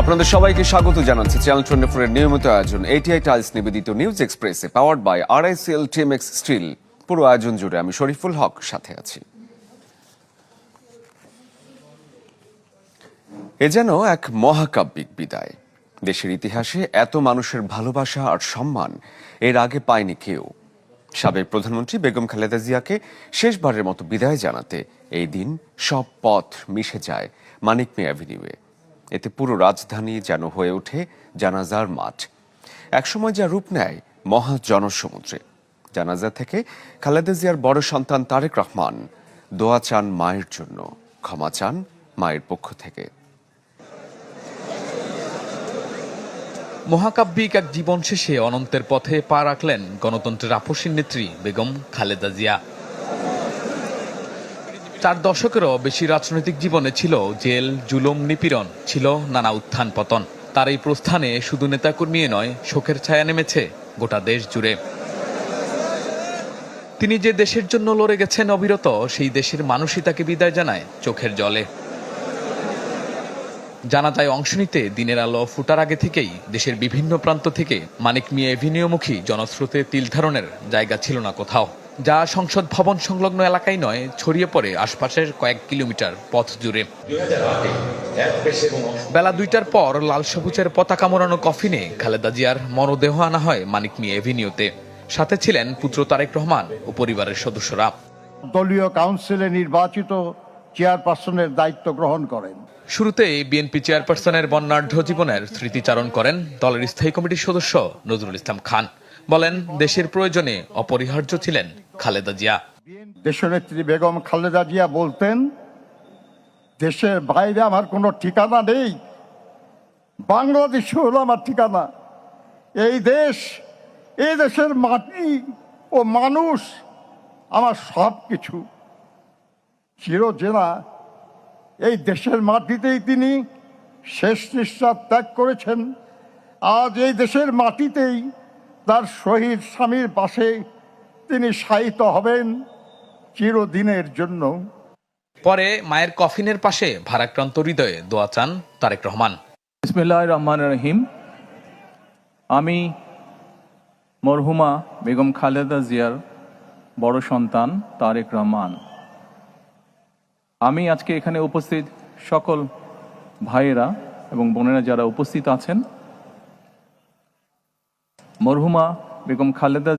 আপনাদের সবাইকে স্বাগত জানাচ্ছি চ্যানেল 24 এর নিয়মিত আয়োজন এটিআই টাইলস নিবেদিত নিউজ এক্সপ্রেসে powered by RICL TMX steel. পুরো আয়োজন জুড়ে আমি শরীফুল হক সাথে আছি। এ যেন এক মহাকাব্যিক বিদায়। দেশের ইতিহাসে এত মানুষের ভালোবাসা আর সম্মান এর আগে পায়নি কেউ। সাবেক প্রধানমন্ত্রী বেগম খালেদা জিয়াকে শেষবারের মতো বিদায় জানাতে এই দিন সব পথ মিশে যায় মানিক মিয়া অ্যাভিনিউয়ে। এতে পুরো রাজধানী যেন হয়ে ওঠে জানাজার মাঠ। একসময় যা রূপ নেয় মহা জনসমুদ্রে। জানাজা থেকে খালেদা জিয়ার বড় সন্তান তারেক রহমান দোয়া চান মায়ের জন্য, ক্ষমা চান মায়ের পক্ষ থেকে। মহাকাব্যিক এক জীবন শেষে অনন্তের পথে পা রাখলেন গণতন্ত্রের আপসীন নেত্রী বেগম খালেদা জিয়া। 4 দশকেরও বেশি রাজনৈতিক জীবনে ছিল জেল, জুলুম, নিপীড়ন, ছিল নানা উত্থান পতন। তার এই প্রস্থানে শুধু নেতাকর্মী নয়, শোকের ছায়া নেমেছে গোটা দেশ জুড়ে। তিনি যে দেশের জন্য লড়ে গেছেন অবিরত, সেই দেশের মানুষই তাকে বিদায় জানায় চোখের জলে। জানা যায় অংশ নিতে দিনের আলো ফুটার আগে থেকেই দেশের বিভিন্ন প্রান্ত থেকে মানিক মিয়া এভিনিউমুখী জনস্রোতে তিল ধারণের জায়গা ছিল না কোথাও। যা সংসদ ভবন সংলগ্ন এলাকায় নয়, ছড়িয়ে পড়ে আশপাশের কয়েক কিলোমিটার পথ জুড়ে। বেলা 2টার পর লাল সবুজের পতাকা মোড়ানো কফিনে খালেদা জিয়ার মরদেহ আনা হয় মানিক মিয়া এভিনিউতে। সাথে ছিলেন পুত্র তারেক রহমান ও পরিবারের সদস্যরা। দলীয় কাউন্সিলে নির্বাচিত চেয়ারপারসনের দায়িত্ব গ্রহণ করেন। শুরুতেই বিএনপি চেয়ারপারসনের বর্ণাঢ্য জীবনের স্মৃতিচারণ করেন দলের স্থায়ী কমিটির সদস্য নজরুল ইসলাম খান। বলেন, দেশের প্রয়োজনে অপরিহার্য ছিলেন খালেদা জিয়া। দেশনেত্রী বেগম খালেদা জিয়া বলতেন, দেশের বাইরে আমার কোনো ঠিকানা নেই, বাংলাদেশ হলো আমার ঠিকানা। এই দেশের মাটি ও মানুষ আমার সব কিছু। চিরজেনা এই দেশের মাটিতেই তিনি শেষ নিঃশ্বাস ত্যাগ করেছেন। আজ এই দেশের মাটিতেই তার শহীদ স্বামীর পাশে তিনি শায়িত হবেন চিরদিনের জন্য। পরে মায়ের কফিনের পাশে ভারাক্রান্ত হৃদয়ে দোয়া চান তারেক রহমান। বিসমিল্লাহির রহমানির রহিম। আমি মরহুমা বেগম খালেদা জিয়ার বড় সন্তান তারেক রহমান। আমি আজকে এখানে উপস্থিত সকল ভাইয়েরা এবং বোনেরা যারা উপস্থিত আছেন, মরহুমা বেগম খালেদা